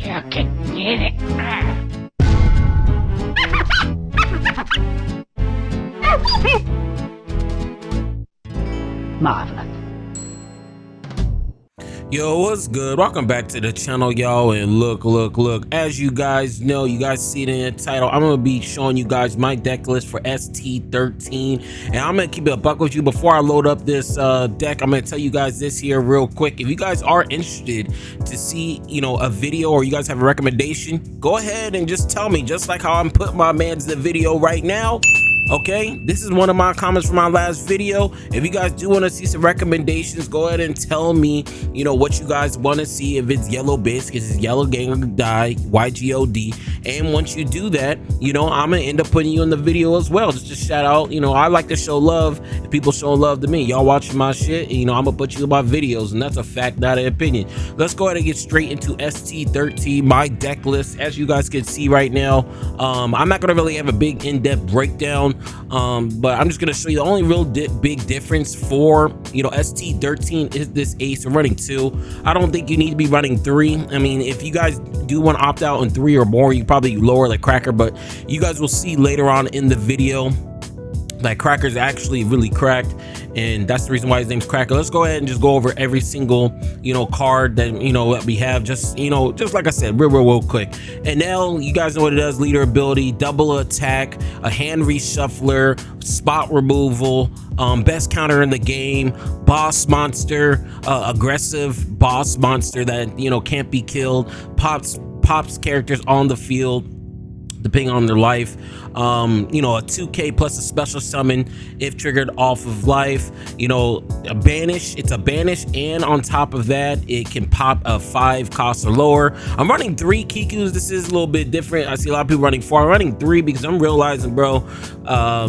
You can get it. Marvelous. Yo, what's good? Welcome back to the channel, y'all. And look, as you guys know, you guys see it in the title, I'm gonna be showing you guys my deck list for ST13, and I'm gonna keep it a buck with you. Before I load up this deck, I'm gonna tell you guys this here real quick. If you guys are interested to see, you know, a video, or you guys have a recommendation, go ahead and just tell me, just like how I'm putting my man's the video right now. Okay, this is one of my comments from my last video. If you guys do want to see some recommendations, go ahead and tell me, you know, what you guys want to see. If it's yellow biscuits, it's yellow gang or die, YGOD. And once you do that, you know, I'm gonna end up putting you in the video as well. Just to shout out, you know, I like to show love, and people showing love to me. Y'all watching my shit, and, you know, I'm gonna put you in my videos, and that's a fact, not an opinion. Let's go ahead and get straight into ST13, my deck list. As you guys can see right now, I'm not gonna really have a big in-depth breakdown, but I'm just gonna show you the only real big difference for, you know, ST13 is this ace. I'm running 2. I don't think you need to be running 3. I mean, if you guys do want to opt out on 3 or more, you probably lower the cracker, but you guys will see later on in the video that Cracker's actually really cracked, and that's the reason why his name's Cracker. Let's go ahead and just go over every single, you know, card that, you know, that we have. Just, you know, just like I said, real quick. Enel, you guys know what it does: leader ability, double attack, a hand reshuffler, spot removal, best counter in the game, boss monster, aggressive boss monster that, you know, can't be killed, pops characters on the field depending on their life, you know, a 2k plus a special summon if triggered off of life, you know, a banish. It's a banish, and on top of that, it can pop a 5 cost or lower. I'm running 3 Kikus. This is a little bit different. I see a lot of people running 4. I'm running 3 because I'm realizing, bro,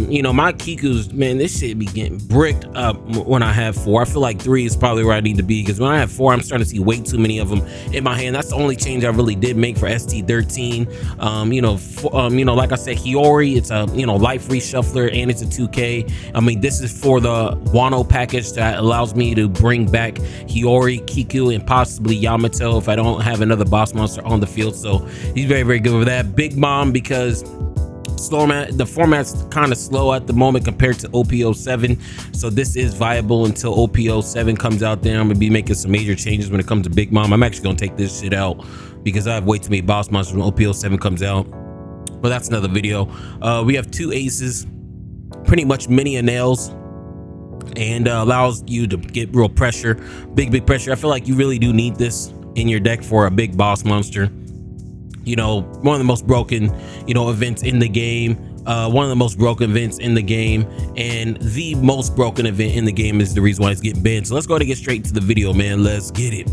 you know, my Kikus, man, this shit be getting bricked up when I have 4. I feel like 3 is probably where I need to be, because when I have 4, I'm starting to see way too many of them in my hand. That's the only change I really did make for ST13. You know, like I said, Hiyori, it's a, you know, life reshuffler, and it's a 2k. I mean, this is for the Wano package that allows me to bring back Hiyori, Kiku, and possibly Yamato if I don't have another boss monster on the field. So he's very good with that. Big Mom, because the format's kind of slow at the moment compared to OP07, so this is viable until OP07 comes out. There I'm gonna be making some major changes when it comes to Big Mom. I'm actually gonna take this shit out because I have way too many boss monsters when OP07 comes out, but that's another video. We have 2 aces, pretty much mini nails, and allows you to get real pressure, big pressure. I feel like you really do need this in your deck for a big boss monster. You know, one of the most broken, you know, events in the game. One of the most broken events in the game, and the most broken event in the game is the reason why it's getting banned. So let's go ahead and get straight to the video, man. Let's get it.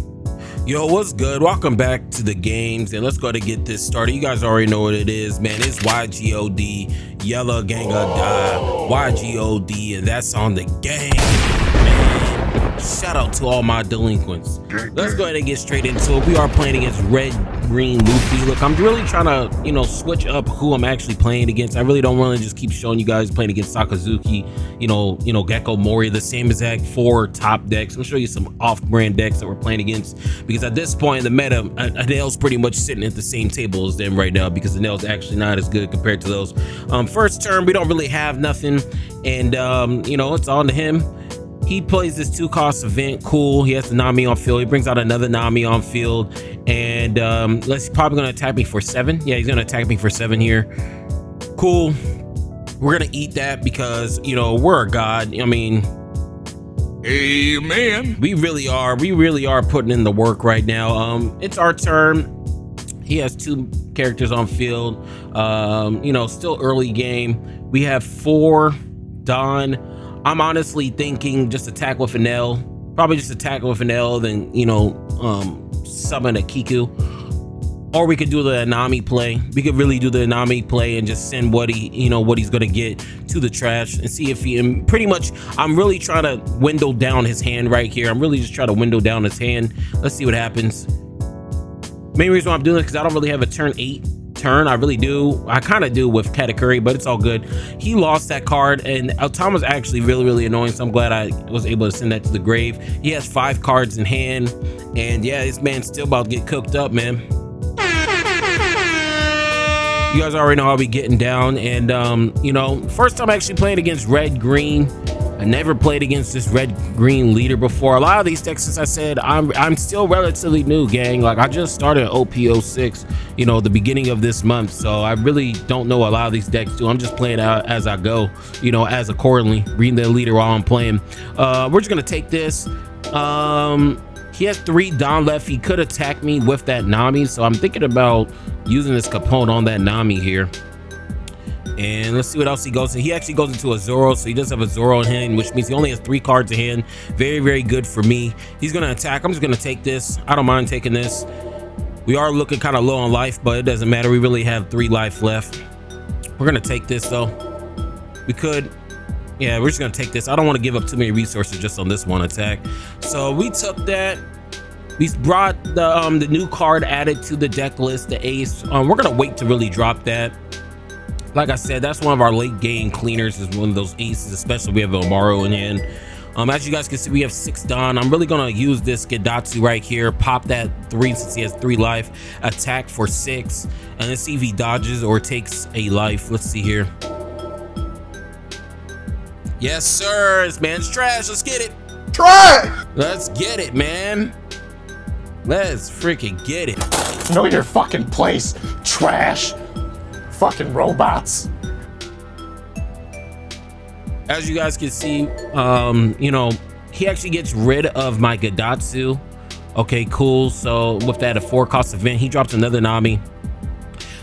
Yo, what's good? Welcome back to the games, and let's go ahead and get this started. You guys already know what it is, man. It's YGOD, Yellow Gang or Die, YGOD, and that's on the game, man. Shout out to all my delinquents. Let's go ahead and get straight into it. We are playing against Red Green Luffy. Look, I'm really trying to, you know, switch up who I'm actually playing against. I really don't want to just keep showing you guys playing against Sakazuki, you know, Gecko Mori, the same exact 4 top decks. I'm gonna show you some off-brand decks that we're playing against, because at this point in the meta, Enel's pretty much sitting at the same table as them right now, because Enel's actually not as good compared to those. First turn, we don't really have nothing, and you know, it's on to him. He plays this 2-cost event. Cool. He has the Nami on field. He brings out another Nami on field, and he's probably gonna attack me for 7. Yeah, he's gonna attack me for 7 here. Cool. We're gonna eat that because, you know, we're a god. I mean, amen. We really are putting in the work right now. It's our turn. He has 2 characters on field. You know, still early game. We have 4 Don. I'm honestly thinking just attack with Enel. Probably just attack with Enel, then, you know, summon a Kiku. Or we could do the Nami play. We could really do the Nami play and just send what he, you know, what he's gonna get to the trash, and see if he, and pretty much I'm really trying to window down his hand right here. I'm really just trying to window down his hand. Let's see what happens. Main reason why I'm doing it, because I don't really have a turn 8 turn. I really do. I kind of do with Katakuri, but it's all good. He lost that card, and Altama's actually really annoying, so I'm glad I was able to send that to the grave. He has 5 cards in hand, and yeah, this man's still about to get cooked up, man. You guys already know how we getting down. And you know, first time actually playing against red green. I never played against this red green leader before. A lot of these decks, as I said, I'm still relatively new, gang. Like I just started OP06, you know, the beginning of this month, so I really don't know a lot of these decks too. I'm just playing out as I go, you know, as accordingly, reading the leader while I'm playing. We're just gonna take this. He has 3 down left. He could attack me with that Nami, so I'm thinking about using this component on that Nami here. And let's see what else he goes in. He actually goes into a Zoro, so he does have a Zoro in hand, which means he only has 3 cards in hand. Very, very good for me. He's gonna attack. I'm just gonna take this. I don't mind taking this. We are looking kind of low on life, but it doesn't matter. We really have 3 life left. We're gonna take this though. We could, yeah, we're just gonna take this. I don't want to give up too many resources just on this one attack. So we took that. We brought the new card added to the deck list, the ace. We're gonna wait to really drop that. Like I said, that's one of our late game cleaners, is one of those aces, especially we have Amaru in hand. As you guys can see, we have 6 Don. I'm really gonna use this ďaουⱠ right here, pop that 3 since he has 3 life, attack for 6, and let's see if he dodges or takes a life. Let's see here. Yes, sir. This man's trash. Let's get it. Trash! Let's get it, man. Let's freaking get it. Know your fucking place, trash. Fucking robots. As you guys can see, you know, he actually gets rid of my ďaουⱠ. Okay, cool. So with that, a 4 cost event, he drops another Nami.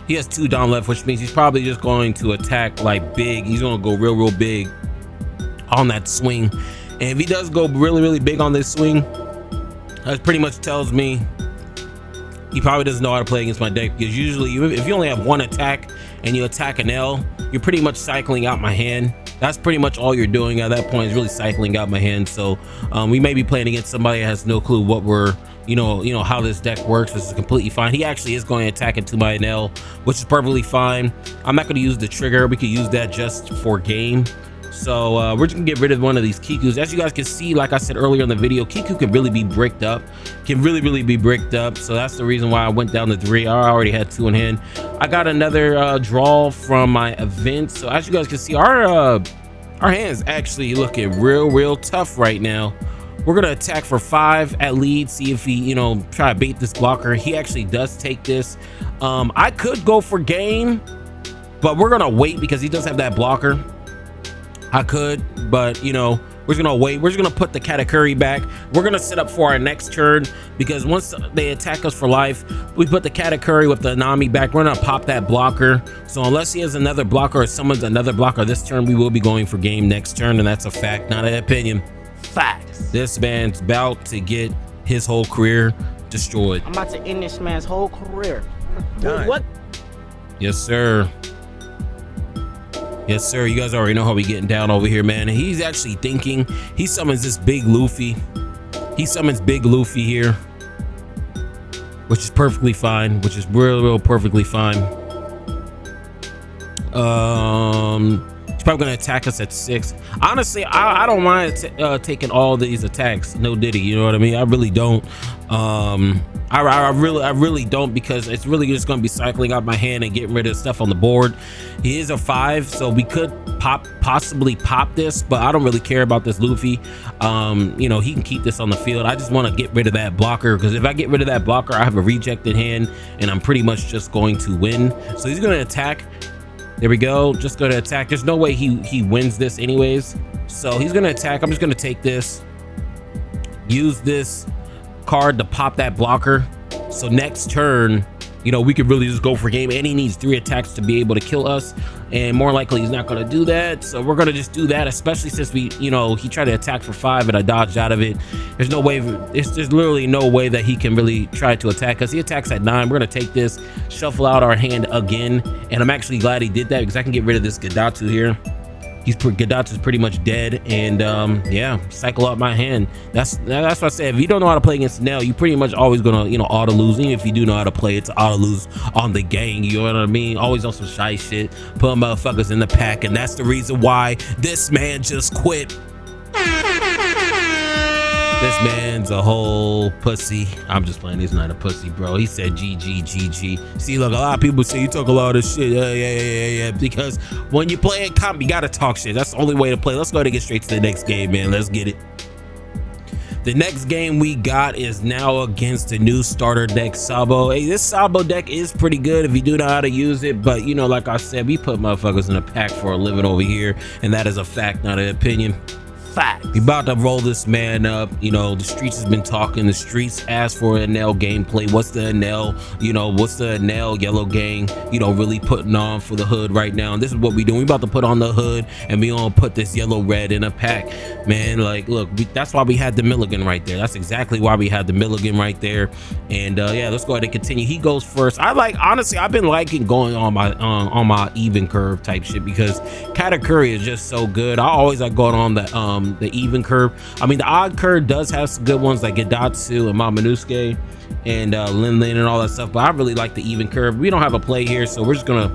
He has 2 down left, which means he's probably just going to attack like big. He's gonna go real big on that swing. And if he does go really big on this swing, that pretty much tells me he probably doesn't know how to play against my deck, because usually if you only have 1 attack and you attack an L, you're pretty much cycling out my hand. That's pretty much all you're doing at that point, is really cycling out my hand. So we may be playing against somebody that has no clue what we're, you know how this deck works, which is completely fine. He actually is going to attack into my Enel, which is perfectly fine. I'm not going to use the trigger. We could use that just for game. So we're just gonna get rid of one of these Kikus. As you guys can see, like I said earlier in the video, Kiku can really be bricked up, can really be bricked up. So that's the reason why I went down to 3. I already had 2 in hand. I got another draw from my event. So as you guys can see, our hand's actually looking real tough right now. We're gonna attack for 5 at lead, see if he, you know, try to bait this blocker. He actually does take this. I could go for game, but we're gonna wait because he does have that blocker. I could, but you know, we're just gonna wait. We're just gonna put the ďaουⱠ back. We're gonna set up for our next turn, because once they attack us for life, we put the ďaουⱠ with the Nami back. We're gonna pop that blocker. So unless he has another blocker or summons another blocker this turn, we will be going for game next turn, and that's a fact, not an opinion. Facts. This man's about to get his whole career destroyed. I'm about to end this man's whole career. Done. What? Yes, sir. Yes, sir. You guys already know how we getting down over here, man. And he's actually thinking. He summons this big Luffy. He summons big Luffy here, which is perfectly fine. Which is real perfectly fine. He's probably gonna attack us at 6. Honestly, I don't mind taking all these attacks. No diddy, you know what I mean? I really don't. I really don't, because it's really just going to be cycling out my hand and getting rid of stuff on the board. He is a 5, so we could possibly pop this, but I don't really care about this Luffy. You know, he can keep this on the field. I just want to get rid of that blocker, because if I get rid of that blocker, I have a rejected hand and I'm pretty much just going to win. So he's going to attack. There we go. Just going to attack. There's no way he wins this anyways. So he's going to attack. I'm just going to take this, use this card to pop that blocker. So next turn, you know, we could really just go for game, and he needs 3 attacks to be able to kill us, and more likely he's not going to do that. So we're going to just do that, especially since we, you know, he tried to attack for 5 and I dodged out of it. There's no way, there's literally no way that he can really try to attack us. He attacks at 9. We're going to take this, shuffle out our hand again, and I'm actually glad he did that, because I can get rid of this ďaουⱠ here. ďaουⱠ is pretty much dead, and yeah, cycle out my hand. That's what I said. If you don't know how to play against Enel, you pretty much always gonna, you know, auto lose. Even if you do know how to play, it's auto lose on the gang, you know what I mean? Always on some shy shit, putting motherfuckers in the pack, and that's the reason why this man just quit. This man's a whole pussy. I'm just playing. He's not a pussy, bro. He said GG. See, look, a lot of people say you talk a lot of shit. Yeah. Because when you play a comp, you gotta talk shit. That's the only way to play. Let's go ahead and get straight to the next game, man. Let's get it. The next game we got is now against the new starter deck, Sabo. Hey, this Sabo deck is pretty good if you do know how to use it. But, you know, like I said, we put motherfuckers in a pack for a living over here. And that is a fact, not an opinion. We about to roll this man up. You know, the streets has been talking. The streets asked for Enel gameplay. What's the Enel, you know, what's the Enel yellow gang, you know, really putting on for the hood right now? And this is what we doing. We about to put on the hood and we gonna put this yellow red in a pack, man. Like, look, that's why we had the Milligan right there. That's exactly why we had the Milligan right there. And yeah, let's go ahead and continue. He goes first. Honestly, I've been liking going on my even curve type shit because Katakuri is just so good. I always like going on the even curve. I mean, the odd curve does have some good ones like ďauⱠ and Mamanusuke and Lin and all that stuff, but I really like the even curve. We don't have a play here, so we're just gonna,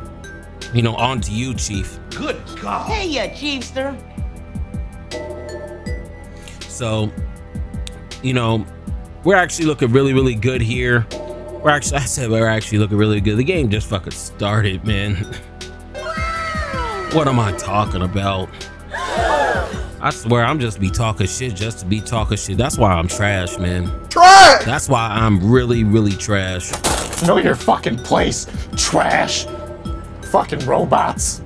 you know, on to you, Chief. Good God. Hey, ya, Chiefster. So, you know, we're actually looking really good here. We're actually looking really good. The game just fucking started, man. What am I talking about? I swear I'm just be talking shit just to be talking shit. That's why I'm trash, man. Trash! That's why I'm really trash. Know your fucking place, trash. Fucking robots.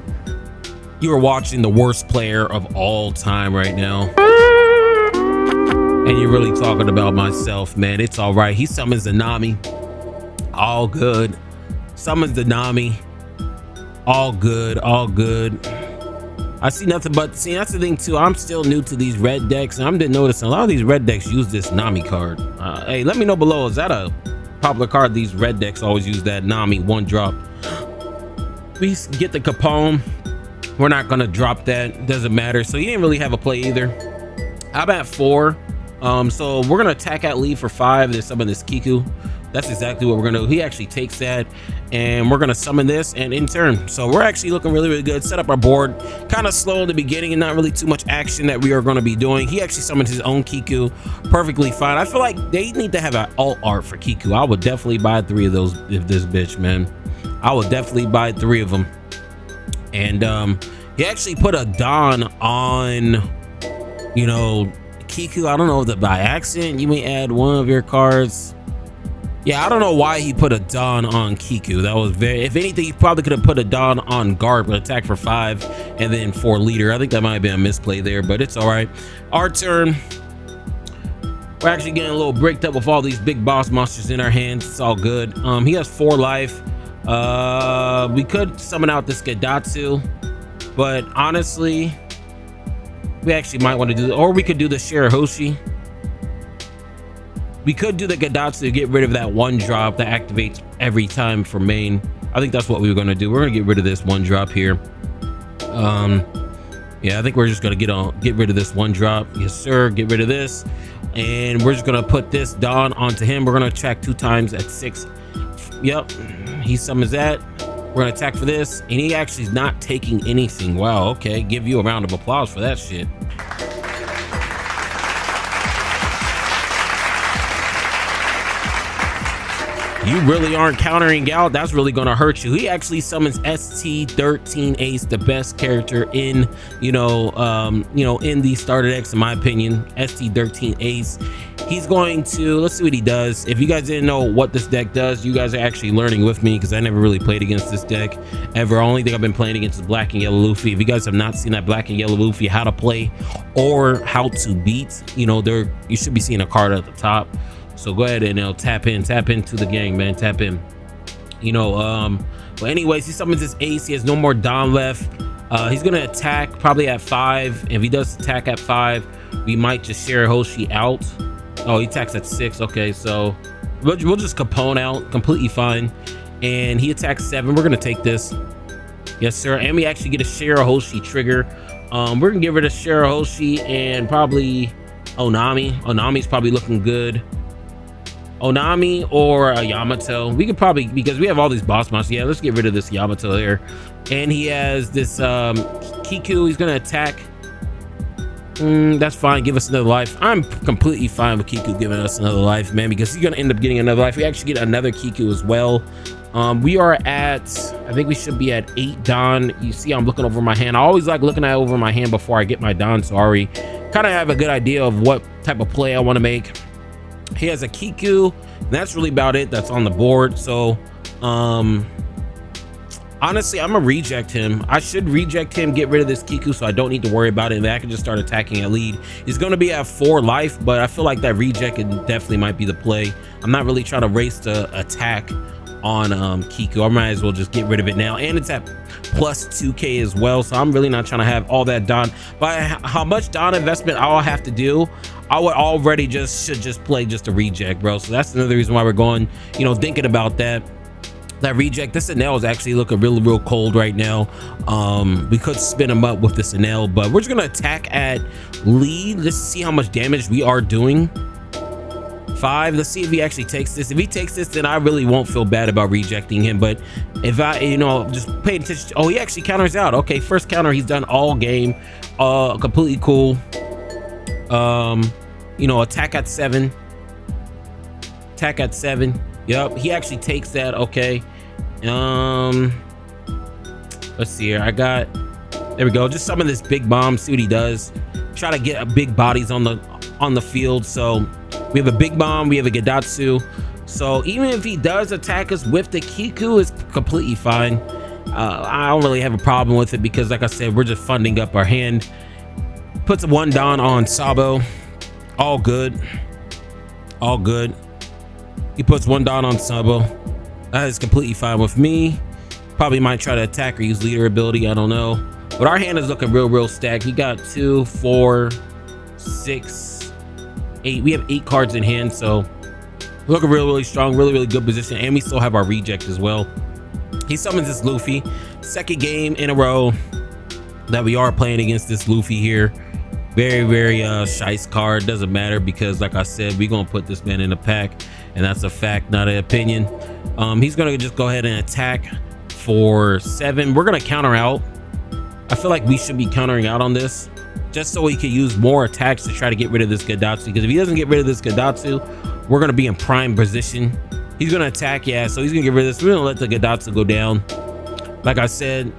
You are watching the worst player of all time right now. And you're really talking about myself, man. It's all right. He summons the Nami. All good. Summons the Nami. All good. I see nothing but, see, that's the thing too. I'm still new to these red decks, and I'm noticing a lot of these red decks use this Nami card. Hey, let me know below, is that a popular card? These red decks always use that Nami one drop. We get the Capone. We're not gonna drop that, doesn't matter. So he didn't really have a play either. I'm at 4. So we're gonna attack at lead for 5. There's some of this Kiku. That's exactly what we're gonna do. He actually takes that, and we're gonna summon this and in turn. So we're actually looking really good. Set up our board, kind of slow in the beginning and not really too much action that we are going to be doing. He actually summoned his own Kiku, perfectly fine. I feel like they need to have an alt art for Kiku. I would definitely buy 3 of those if this bitch, man. I would definitely buy 3 of them. And he actually put a Don on, you know, Kiku. I don't know if by accident you may add one of your cards. Yeah, I don't know why he put a Don on Kiku. That was very, if anything, he probably could have put a Don on guard, but attack for 5 and then 4 leader. I think that might have been a misplay there, but it's all right. Our turn. We're actually getting a little bricked up with all these big boss monsters in our hands. It's all good. He has 4 life. We could summon out this ďauⱠ, but honestly, we actually might want to do, or we could do the Shirahoshi. We could do the ďauⱠ to get rid of that 1 drop that activates every time for main. I think that's what we were going to do. We're going to get rid of this 1 drop here. Yeah, I think we're just going to get rid of this 1 drop. Yes, sir. Get rid of this. And we're just going to put this Dawn onto him. We're going to attack 2 times at 6. Yep. He summons that. We're going to attack for this. And he actually is not taking anything. Wow. Okay. Give you a round of applause for that shit. You really aren't countering out. That's really gonna hurt you. He actually summons ST13 Ace, the best character in, in the starter decks, in my opinion. ST13 Ace. He's going to, let's see what he does. If you guys didn't know what this deck does, you guys are actually learning with me because I never really played against this deck ever. Only thing I've been playing against is Black and Yellow Luffy. If you guys have not seen that Black and Yellow Luffy, how to play or how to beat, you should be seeing a card at the top. So go ahead and tap into the gang, man. Tap in. But anyways, he summons his Ace. He has no more Don left. He's gonna attack probably at 5. If he does attack at 5, we might just share Hoshi out. Oh, he attacks at 6. Okay, so we'll just Capone out, completely fine. And he attacks 7. We're gonna take this. Yes, sir. And we actually get a Shirahoshi trigger. We're gonna get rid of Shirahoshi and probably Onami. Onami's probably looking good. Onami or a Yamato. We could probably, because we have all these boss monsters. Yeah, let's get rid of this Yamato there. And he has this Kiku. He's gonna attack. That's fine. Give us another life. I'm completely fine with Kiku giving us another life, man, because he's gonna end up getting another life. We actually get another Kiku as well. We are at, I think we should be at 8 Don. You see, I'm looking over my hand. I always like looking over my hand before I get my Don, so I already kind of have a good idea of what type of play I want to make. He has a Kiku, and that's really about it that's on the board. So honestly, I'm gonna reject him. I should reject him, get rid of this Kiku, so I don't need to worry about it, and then I can just start attacking at lead. He's gonna be at 4 life, but I feel like that reject definitely might be the play. I'm not really trying to race the attack on Kiku. I might as well just get rid of it now, and it's at plus 2k as well, so I'm really not trying to have all that Don. By how much Don investment I'll have to do, I would already should just play just a reject, bro. So that's another reason why we're going, you know, thinking about that reject. This Enel is actually looking real cold right now. We could spin him up with this Enel, but we're just gonna attack at lead. Let's see how much damage we are doing. 5. Let's see if he actually takes this. If he takes this, then I really won't feel bad about rejecting him. But if I, you know, just pay attention. Oh, he actually counters out. Okay, first counter he's done all game. Completely cool. You know, attack at 7. Attack at 7. Yep, he actually takes that. Okay. Let's see here. There we go. Just summon this big bomb. See what he does. Try to get big bodies on the field. So we have a big bomb, we have a ďaουⱠⱠ. So even if he does attack us with the Kiku, it's completely fine. I don't really have a problem with it because, like I said, we're just funding up our hand. Puts 1 Don on Sabo. All good. All good. He puts 1 Don on Sabo. That is completely fine with me. Probably might try to attack or use leader ability. I don't know. But our hand is looking real stacked. He got 2, 4, 6, 8. We have 8 cards in hand, so looking really strong, really good position, and we still have our reject as well. He summons this Luffy. Second game in a row that we are playing against this Luffy here. Very shice card. Doesn't matter because, like I said, we're gonna put this man in a pack, and that's a fact, not an opinion. He's gonna just go ahead and attack for 7. We're gonna counter out. I feel like we should be countering out on this, just so he can use more attacks to try to get rid of this ďaουⱠⱠ. Because if he doesn't get rid of this ďaουⱠⱠ, we're going to be in prime position. He's going to attack, yeah, so he's going to get rid of this. We're going to let the ďaουⱠⱠ go down. Like I said,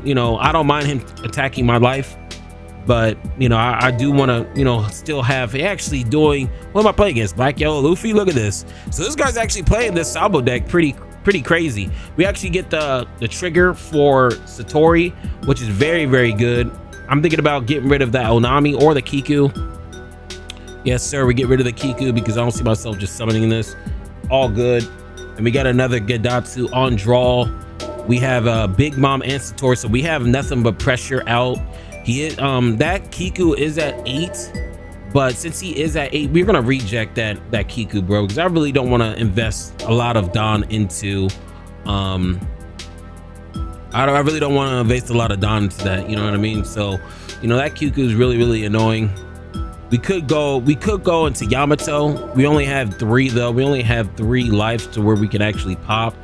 you know, I don't mind him attacking my life, but, you know, I do want to, you know, still have actually doing, what am I playing against? Black, Yellow, Luffy? Look at this. So this guy's actually playing this Sabo deck pretty crazy. We actually get the trigger for Satori, which is very good. I'm thinking about getting rid of that Onami or the Kiku. Yes, sir. We get rid of the Kiku because I don't see myself just summoning this. All good. And we got another ďaουⱠⱠ on draw. We have a Big Mom and Satori, so we have nothing but pressure out. He is, that Kiku is at 8, but since he is at 8, we're gonna reject that Kiku, bro, because I really don't want to invest a lot of Don into I really don't want to invest a lot of Don into that, you know what I mean? So, you know, that Kiku is really annoying. We could go into Yamato. We only have 3 though. We only have 3 lives to where we can actually pop.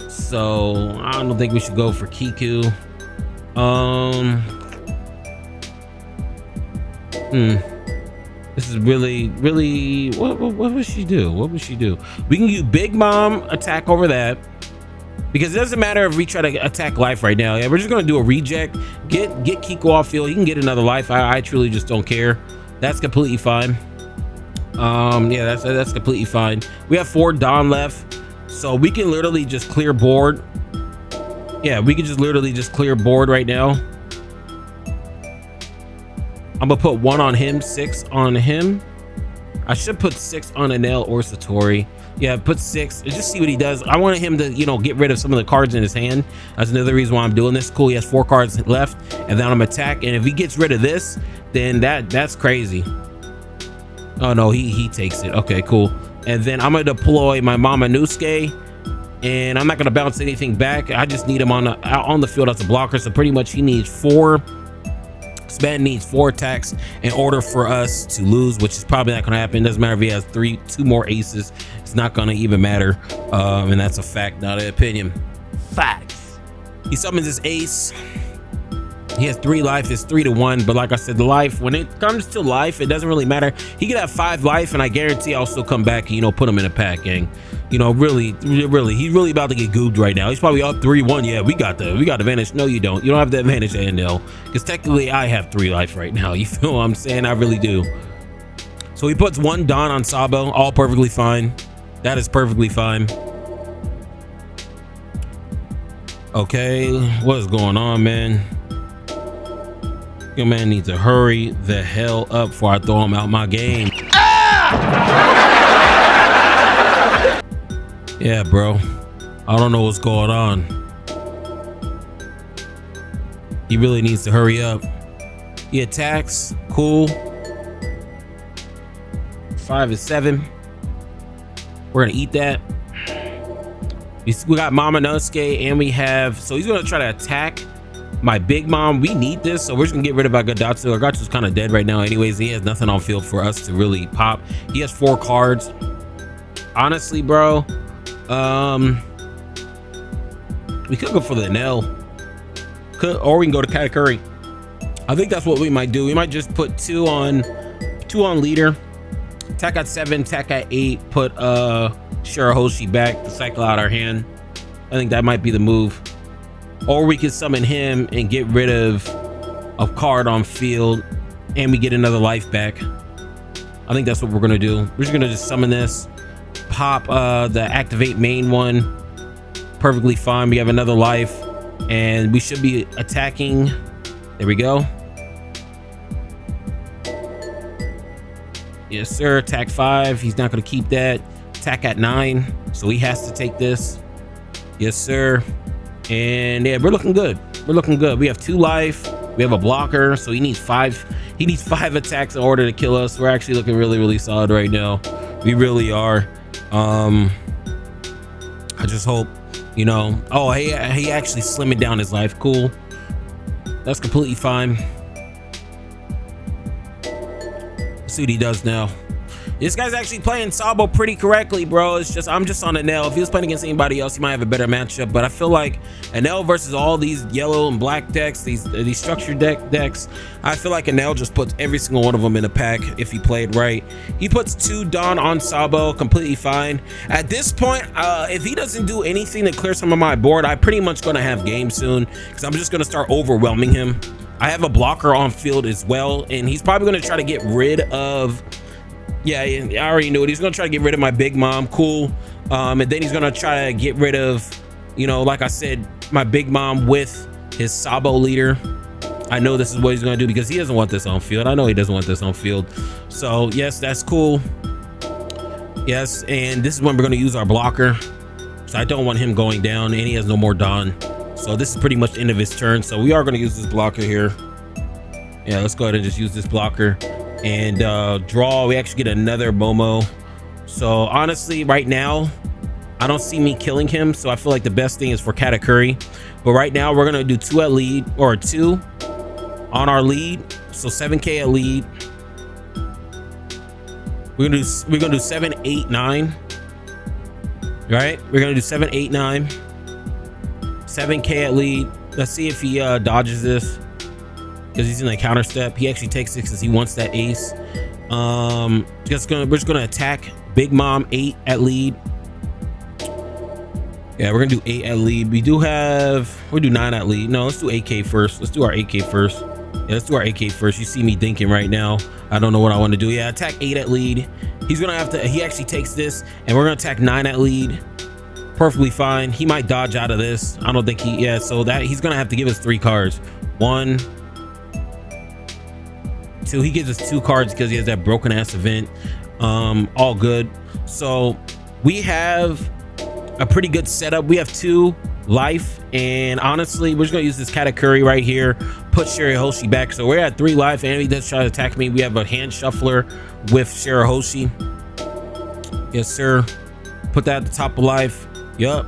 So I don't think we should go for Kiku. This is really what would she do? What would she do? We can use Big Mom attack over that. Because it doesn't matter if we try to attack life right now. Yeah, we're just gonna do a reject. Get Kiku off field. He can get another life. I truly just don't care. That's completely fine. Yeah, that's completely fine. We have 4 Don left, so we can literally just clear board. Yeah, we can just literally just clear board right now. I'm gonna put 1 on him, 6 on him. I should put 6 on Enel or Satori. Yeah, put 6 and just see what he does. I wanted him to, you know, get rid of some of the cards in his hand. That's another reason why I'm doing this. Cool, he has 4 cards left, and then I'm gonna attack. And if he gets rid of this, then that's crazy. Oh no, he takes it. Okay, cool. And then I'm gonna deploy my Mama Nusuke, and I'm not gonna bounce anything back. I just need him on the field as a blocker. So pretty much he needs 4. Span needs 4 attacks in order for us to lose, which is probably not going to happen. Doesn't matter if he has 2 more aces. It's not going to even matter. And that's a fact, not an opinion. Facts. He summons his ace. He has 3 life. It's 3-1. But like I said, the life, when it comes to life, it doesn't really matter. He could have 5 life, and I guarantee I'll still come back and, you know, put him in a pack, gang. You know, really, he's really about to get goobed right now. He's probably up 3-1. Yeah, we got the advantage. No, you don't. You don't have the advantage, Enel, because technically I have 3 life right now. You feel what I'm saying? I really do. So he puts 1 Don on Sabo, all perfectly fine. That is perfectly fine. Okay, what is going on, man? Your man needs to hurry the hell up before I throw him out my game. Ah! Yeah, bro. I don't know what's going on. He really needs to hurry up. He attacks. Cool. 5 is 7. We're gonna eat that. We got Mama Nosuke, and we have, so he's gonna try to attack my big mom. We need this, so we're just gonna get rid of our Gatsu. Our Gatsu's kind of dead right now anyways. He has nothing on field for us to really pop. He has 4 cards. Honestly, bro, we could go for the Enel, or we can go to Katakuri. I think that's what we might do. We might just put 2 on leader, attack at 7, attack at 8, put Shirahoshi back to cycle out our hand. I think that might be the move. Or we could summon him and get rid of a card on field, and we get another life back. I think that's what we're gonna do. We're just gonna summon this, pop the activate main one, perfectly fine. We have another life, and we should be attacking. There we go. Yes, sir. Attack 5. He's not gonna keep that. Attack at 9, so he has to take this. Yes, sir. And yeah, we're looking good. We're looking good. We have 2 life. We have a blocker, so he needs 5. He needs 5 attacks in order to kill us. We're actually looking really solid right now. We really are. I just hope, you know. Oh, he actually slimming down his life. Cool. That's completely fine. Let's see what he does now. This guy's actually playing Sabo pretty correctly, bro. It's just, I'm just on Enel. If he was playing against anybody else, he might have a better matchup. But I feel like Enel versus all these yellow and black decks, these structured decks, I feel like Enel just puts every single one of them in a pack if he played right. He puts 2 Dawn on Sabo, completely fine. At this point, if he doesn't do anything to clear some of my board, I'm pretty much going to have game soon, because I'm just going to start overwhelming him. I have a blocker on field as well, and he's probably going to try to get rid of... Yeah, I already knew it. He's gonna try to get rid of my big mom. Cool. And then he's gonna try to get rid of, you know, like I said, my big mom with his Sabo leader. I know this is what he's gonna do, because he doesn't want this on field. I know he doesn't want this on field. So yes, that's cool. Yes, and this is when we're gonna use our blocker. So I don't want him going down, and he has no more Dawn. So this is pretty much the end of his turn. So we are gonna use this blocker here. Yeah, let's go ahead and just use this blocker. And draw, we actually get another Momo. So honestly, right now, I don't see me killing him. So I feel like the best thing is for Katakuri. But right now, we're gonna do 2 at lead, or 2 on our lead. So 7K at lead. We're gonna do 7, 8, 9. Right? We're gonna do 7, 8, 9. 7K at lead. Let's see if he dodges this, because he's in a counter step. He actually takes 6 because he wants that ace. We're just gonna attack Big Mom 8 at lead. Yeah, we're gonna do 8 at lead. We'll do 9 at lead. No, let's do AK first. Let's do our AK first. Yeah, let's do our AK first. You see me thinking right now. I don't know what I want to do. Yeah, attack 8 at lead. He's gonna have to, he actually takes this, and we're gonna attack 9 at lead. Perfectly fine. He might dodge out of this. I don't think he, yeah, so that he's gonna have to give us 3 cards. 1, 2. He gives us 2 cards because he has that broken ass event. All good. So we have a pretty good setup. We have 2 life, and honestly, we're just gonna use this Katakuri right here, put Shirahoshi back. So we're at 3 life, and he does try to attack me. We have a hand shuffler with Shirahoshi. Yes, sir. Put that at the top of life. Yup.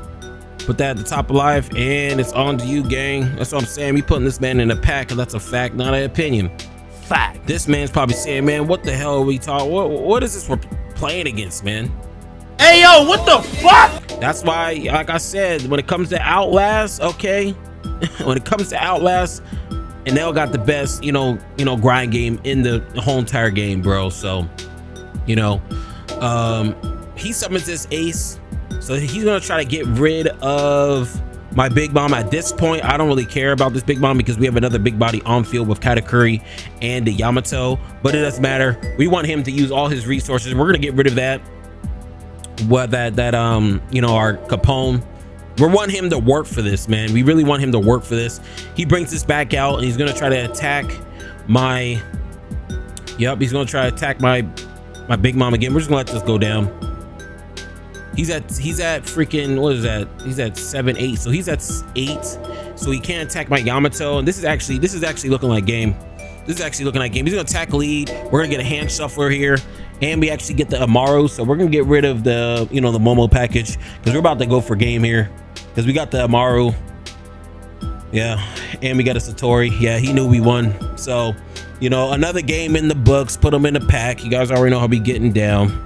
Put that at the top of life, and it's on to you, gang. That's what I'm saying. We putting this man in a pack, and that's a fact, not an opinion. Fact. This man's probably saying, man, what the hell are we talking? What is this we're playing against, man? Hey, yo, what the fuck? That's why, like I said, when it comes to Outlast, okay, when it comes to Outlast, Enel got the best, grind game in the whole entire game, bro. So, he summons this ace. So he's gonna try to get rid of my big bomb. At this point, I don't really care about this big bomb because we have another big body on field with Katakuri and the Yamato, but it doesn't matter. We want him to use all his resources. We're gonna get rid of that. Our Capone. We want him to work for this, man. We really want him to work for this. He brings this back out and he's gonna try to attack my. Yep, he's gonna try to attack my big mom again. We're just gonna let this go down. He's at freaking, what is that? He's at 7-8, so he's at 8, so he can't attack my Yamato. And this is actually looking like game. This is actually looking like game. He's gonna attack lead. We're gonna get a hand shuffler here, and we actually get the Amaru. So we're gonna get rid of the the Momo package because we're about to go for game here because we got the Amaru. Yeah, and we got a Satori. Yeah, he knew we won. So another game in the books. Put them in the pack. You guys already know how we getting down.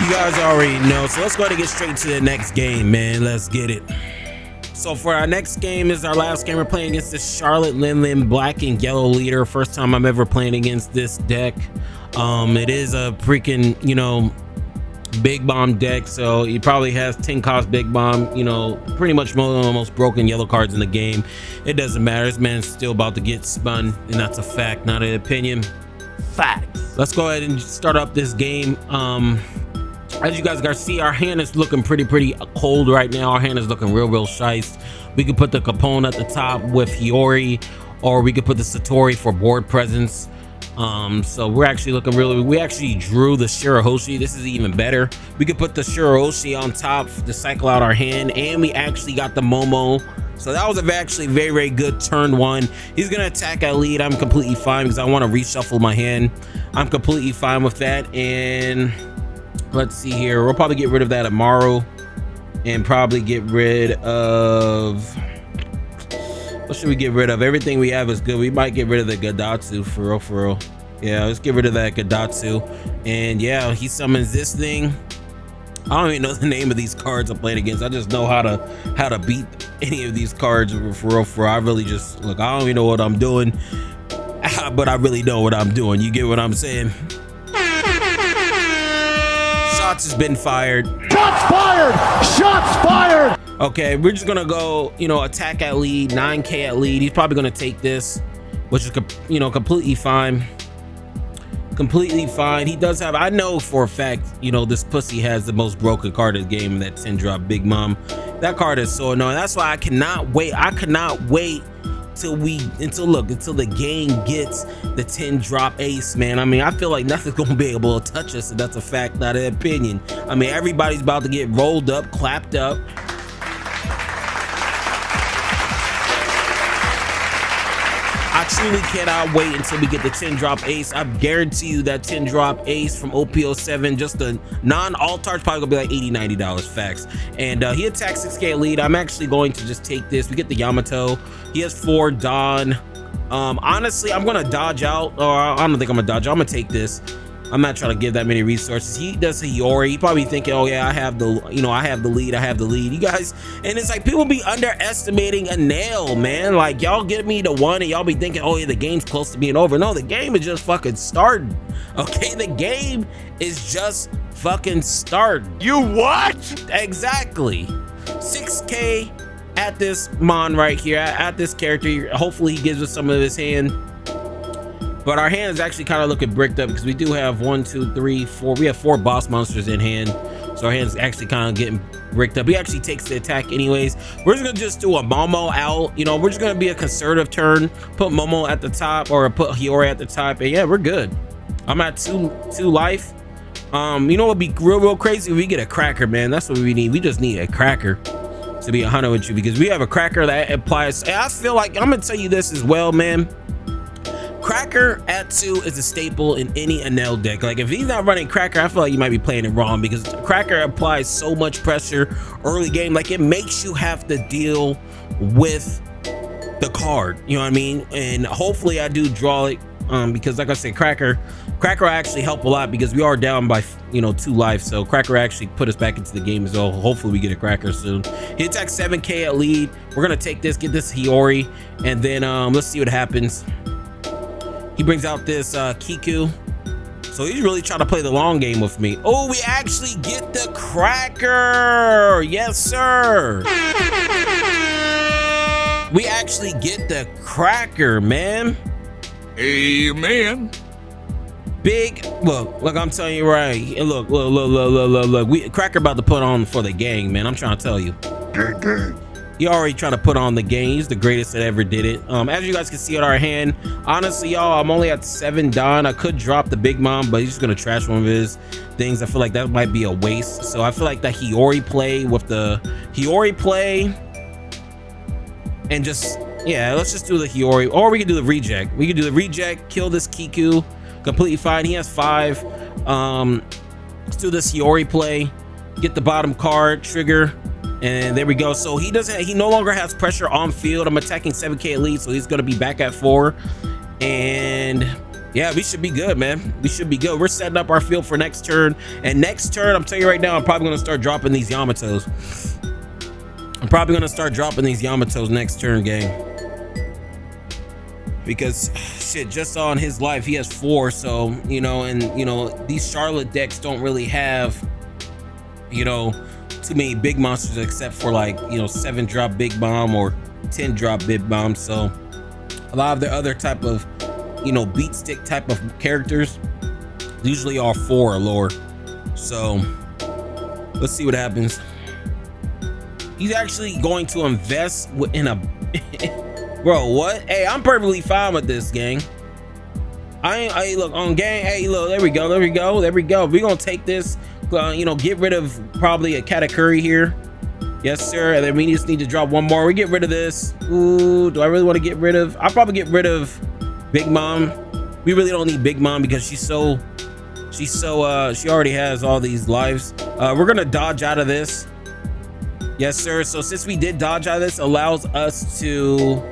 You guys already know. So let's go ahead and get straight to the next game, man. Let's get it. So for our next game is our last game. We're playing against this Charlotte Lin black and yellow leader. First time I'm ever playing against this deck. It is a freaking big bomb deck, so he probably has 10 cost big bomb, pretty much one of the most broken yellow cards in the game. It doesn't matter. This man's still about to get spun, and that's a fact, not an opinion. Facts. Let's go ahead and start up this game. As you guys can see, our hand is looking pretty cold right now. Our hand is looking real shice. We could put the Capone at the top with Hiyori, or we could put the Satori for board presence. So we're actually looking we actually drew the Shirahoshi. This is even better. We could put the Shirahoshi on top to cycle out our hand, and we actually got the Momo. So that was actually very good turn one. He's gonna attack at lead. I'm completely fine because I want to reshuffle my hand. I'm completely fine with that. And let's see here, we'll probably get rid of that Amaru and probably get rid of, what should we get rid of? Everything we have is good. We might get rid of the Gadatsu for real. Yeah, let's get rid of that Gadatsu. And yeah, he summons this thing. I don't even know the name of these cards I'm playing against. I just know how to beat any of these cards for real. I really just look, I don't even know what I'm doing, but I really know what I'm doing. You get what I'm saying? Shots has been fired. Shots fired! Shots fired! Okay, we're just gonna go, attack at lead, 9K at lead. He's probably gonna take this, which is, completely fine. Completely fine. He does have, I know for a fact, this pussy has the most broken card of the game, that 10 drop Big Mom. That card is so annoying. That's why I cannot wait. I cannot wait until the game gets the 10 drop ace, man. I mean, I feel like nothing's gonna be able to touch us, and that's a fact, not an opinion. I mean, everybody's about to get rolled up, clapped up. I truly cannot wait until we get the 10 drop ace. I guarantee you that 10 drop ace from OP07, just the non-alt charge, probably gonna be like $80–90 facts. And he attacks 6K lead. I'm actually going to just take this. We get the Yamato. He has 4 Don. Honestly, I'm gonna dodge out, or I don't think I'm gonna dodge out. I'm gonna take this. I'm not trying to give that many resources. He does Hiyori. He probably thinking, oh yeah, I have the lead. You guys, and it's like people be underestimating Enel, man. Like y'all get me to 1 and y'all be thinking, oh yeah, the game's close to being over. No, the game is just fucking starting. Okay, the game is just fucking starting. You what? Exactly. 6K at this mon right here, at this character. Hopefully he gives us some of his hand. But our hand is actually kind of looking bricked up because we do have 1, 2, 3, 4. We have 4 boss monsters in hand. So our hand's actually kind of getting bricked up. He actually takes the attack anyways. We're just gonna do a Momo out. We're just gonna be a conservative turn. Put Momo at the top, or put Hiyori at the top. And yeah, we're good. I'm at 2 life. You know what would be real crazy if we get a cracker, man. That's what we need. We just need a cracker, to be 100 with you, because we have a cracker that applies. And I feel like I'm gonna tell you this as well, man. Cracker at 2 is a staple in any Enel deck. Like if he's not running Cracker, I feel like you might be playing it wrong, because Cracker applies so much pressure early game. Like it makes you have to deal with the card, you know what I mean? And hopefully I do draw it. because like I said, Cracker actually helped a lot because we are down by 2 lives. So Cracker actually put us back into the game as well. Hopefully we get a Cracker soon. He attacks 7k at lead. We're gonna take this, get this Hiyori, and then let's see what happens. He brings out this Kiku. So he's really trying to play the long game with me. Oh, we actually get the Cracker. Yes, sir. We actually get the Cracker, man. Amen. Big look, I'm telling you right. Look. We Cracker about to put on for the gang, man. I'm trying to tell you. Gang. He already trying to put on the game. He's the greatest that ever did it. As you guys can see at our hand, honestly, y'all, I'm only at 7 Don. I could drop the Big Mom, but he's just gonna trash one of his things. I feel like that might be a waste. So I feel like that Hiyori play with the Hiyori play, and just let's just do the Hiyori, or we could do the reject. We could do the reject, kill this Kiku, completely fine. He has 5. Let's do this Hiyori play, get the bottom card, trigger. And there we go. So he no longer has pressure on field. I'm attacking 7k lead, so he's gonna be back at 4. And yeah, we should be good, man. We should be good. We're setting up our field for next turn. And next turn, I'm telling you right now, I'm probably gonna start dropping these Yamatos. Next turn, gang. Because shit, just on his life, he has 4. So and these Charlotte decks don't really have too many big monsters except for like 7 drop Big Bomb or 10 drop Big Bomb. So a lot of the other type of beat stick type of characters usually are 4 or lower. So let's see what happens. He's actually going to invest in a bro, what? Hey, I'm perfectly fine with this, gang. I look on gang. Hey, look, there we go. We're gonna take this, get rid of probably a Katakuri here. Yes, sir. And then we just need to drop 1 more. We get rid of this. Ooh, do I really want to get rid of? I'll probably get rid of Big Mom. We really don't need Big Mom because she already has all these lives. We're gonna dodge out of this. Yes, sir. So since we did dodge out of this, allows us to,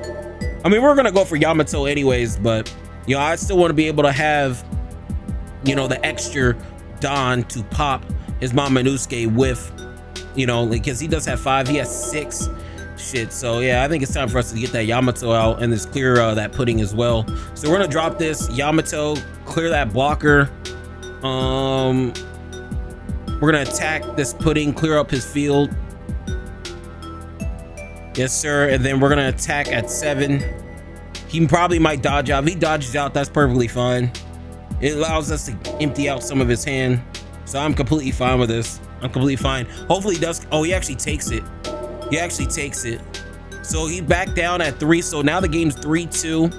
we're gonna go for Yamato anyways, but I still want to be able to have the extra Don to pop his Momonosuke with, because he does have 5, he has 6 shit. So yeah, I think it's time for us to get that Yamato out and just clear that pudding as well. So we're gonna drop this Yamato, clear that blocker. We're gonna attack this pudding, clear up his field. Yes, sir. And then we're gonna attack at 7. He probably might dodge out. If he dodges out, that's perfectly fine. It allows us to empty out some of his hand. So I'm completely fine with this. I'm completely fine. Hopefully he does. Oh, he actually takes it. So he backed down at 3. So now the game's 3-2.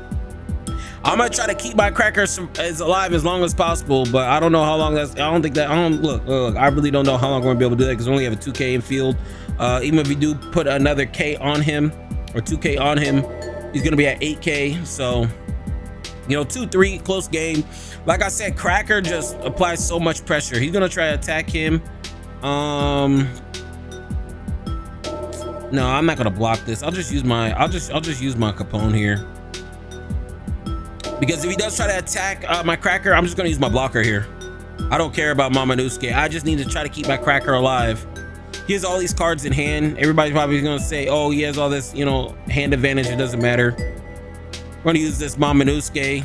I'm gonna try to keep my Cracker as alive as long as possible, but I don't know how long that's. Look, I really don't know how long we're gonna be able to do that because we only have a 2k in field. Even if we do put another K on him or 2k on him, he's gonna be at 8k. So 2-3 close game. Like I said, Cracker just applies so much pressure. He's gonna try to attack him. No, I'm not gonna block this. I'll just use my Capone here, because if he does try to attack my Cracker, I'm just gonna use my blocker here. I don't care about Momonosuke. I just need to try to keep my Cracker alive. He has all these cards in hand. Everybody's probably gonna say, oh, he has all this hand advantage. It doesn't matter. We're gonna use this Momonosuke.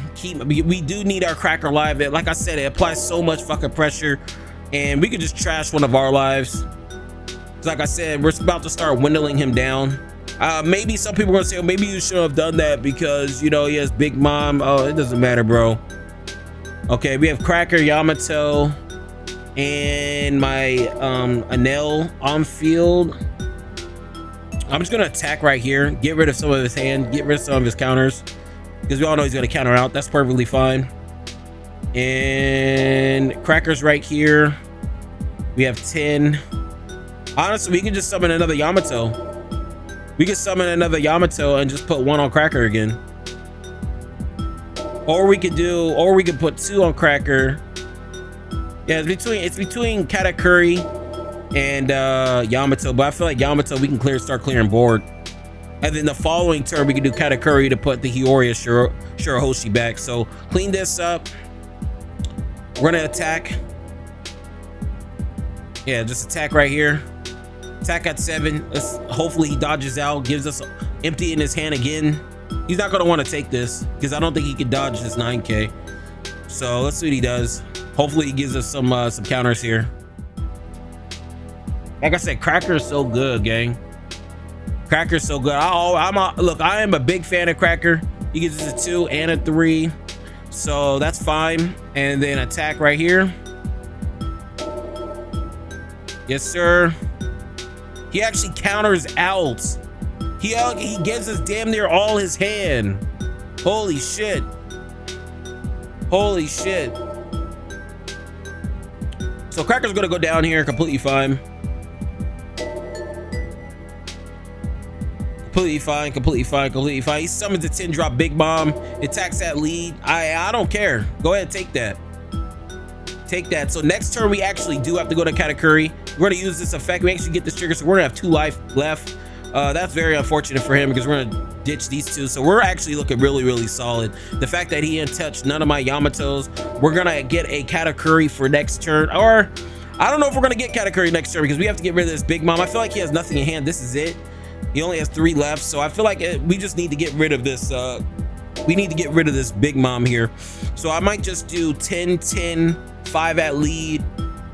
We do need our Cracker alive. Like I said, it applies so much fucking pressure, and we could just trash one of our lives. Like I said, we're about to start dwindling him down. Maybe some people are gonna say, oh, maybe you should have done that because he has Big Mom. Oh, it doesn't matter, bro. Okay, we have Cracker, Yamato, and my Enel on field. I'm just gonna attack right here, get rid of some of his hand, get rid of some of his counters, because we all know he's gonna counter out. That's perfectly fine. And Cracker's right here. We have 10. Honestly, we can just summon another Yamato. We can summon another Yamato and just put 1 on Cracker again. Or we could put 2 on Cracker. Yeah, it's between Katakuri and Yamato, but I feel like Yamato we can start clearing board. And then the following turn, we can do Katakuri to put the Hiyori Shirahoshi back. So clean this up. We're gonna attack. Yeah, just attack right here. Attack at 7. Hopefully he dodges out, gives us empty in his hand again. He's not gonna want to take this because I don't think he can dodge this 9K. So let's see what he does. Hopefully he gives us some counters here. Like I said, Cracker is so good, gang. Cracker's so good. Look, I am a big fan of Cracker. He gives us a 2 and a 3, so that's fine. And then attack right here. Yes, sir. He actually counters out. He gives us damn near all his hand. Holy shit. Holy shit. So Cracker's gonna go down here completely fine. Completely fine, completely fine, completely fine. He summons a 10-drop Big Bomb, attacks that lead. I don't care. Go ahead, take that. Take that. So next turn, we actually do have to go to Katakuri. We're gonna use this effect. We actually get this trigger, so we're gonna have 2 life left. That's very unfortunate for him because we're gonna ditch these 2. So we're actually looking really, really solid. The fact that he didn't touch none of my Yamatos, we're gonna get a Katakuri for next turn. Or I don't know if we're gonna get Katakuri next turn because we have to get rid of this Big Mom. I feel like he has nothing in hand. This is it. He only has 3 left, so I feel like we just need to get rid of this. We need to get rid of this Big Mom here. So I might just do 10, 10, 5 at lead,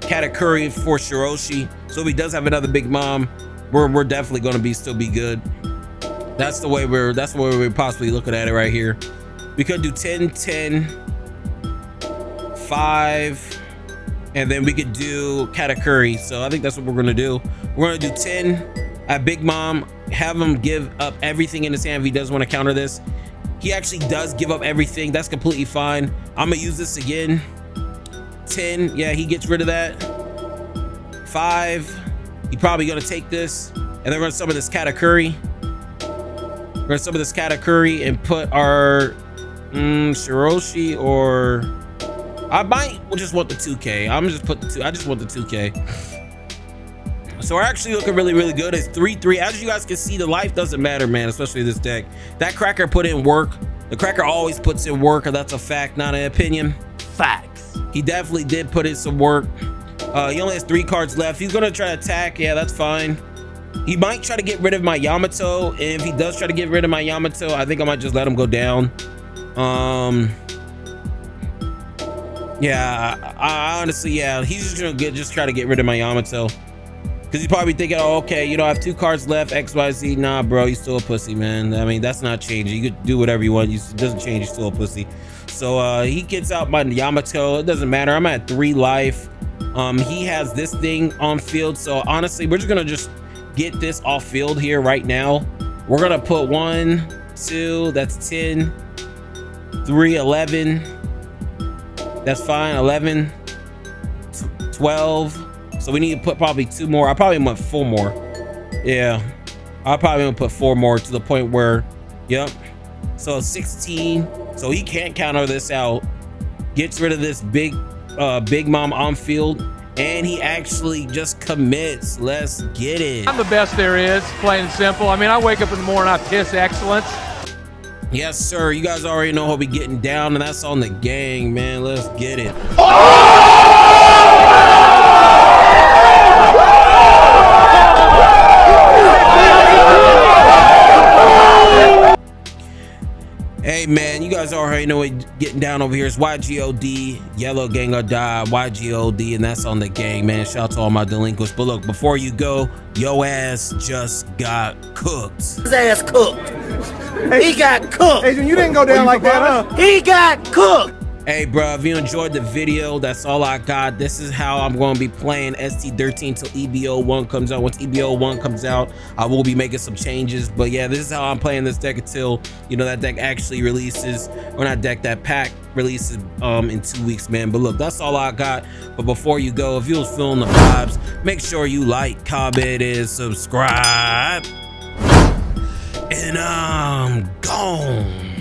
Katakuri for Shiroshi. So if he does have another Big Mom, we're definitely going to still be good. That's the way we're possibly looking at it right here. We could do 10, 10, 5, and then we could do Katakuri. So I think that's what we're going to do. We're going to do 10 at Big Mom, have him give up everything in his hand if he does want to counter this. He actually does give up everything. That's completely fine. I'm gonna use this again. 10, yeah, he gets rid of that. 5, he probably gonna take this, and then we're gonna summon this Katakuri. We're gonna summon this Katakuri and put our Shiroshi, or I might just want the 2K. I'm just put the 2. I just want the 2K. So we're actually looking really, really good. It's 3-3. As you guys can see, the life doesn't matter, man, especially this deck. That Cracker put in work. The Cracker always puts in work, and that's a fact, not an opinion. Facts. He definitely did put in some work. He only has 3 cards left. He's gonna try to attack. Yeah, that's fine. He might try to get rid of my Yamato. And if he does try to get rid of my Yamato, I think I might just let him go down. Yeah, I honestly, yeah, he's just gonna try to get rid of my Yamato. Because he's probably thinking, oh, okay, you know, I have 2 cards left, XYZ. Nah, bro, you're still a pussy, man. I mean, that's not changing. You could do whatever you want. It doesn't change. You're still a pussy. So he gets out my Yamato. It doesn't matter. I'm at 3 life. He has this thing on field. So honestly, we're just going to get this off field here right now. We're going to put 1, 2, that's 10, 3, 11. That's fine. 11, 12. So we need to put probably 2 more. I probably want 4 more. Yeah, I probably want to put 4 more to the point where, yep. So 16. So he can't counter this out. Gets rid of this Big Mom on field, and he actually just commits. Let's get it. I'm the best there is, plain and simple. I mean, I wake up in the morning, I piss excellence. Yes, sir. You guys already know he'll be getting down, and that's on the gang, man. Let's get it. Hey man, you guys already know what getting down over here is YGOD, Yellow Gang or Die, YGOD, and that's on the gang, man. Shout out to all my delinquents. But look, before you go, yo ass just got cooked. His ass cooked. He got cooked. Adrian, you didn't go down like that, huh? He got cooked. Hey bro, if you enjoyed the video, that's all I got. This is how I'm going to be playing ST13 till EB-01 comes out. Once EB-01 comes out, I will be making some changes. But yeah, this is how I'm playing this deck until, you know, that deck actually releases. Or not deck, that pack releases in 2 weeks, man. But look, that's all I got. But before you go, if you was feeling the vibes, make sure you like, comment, and subscribe. And I'm gone.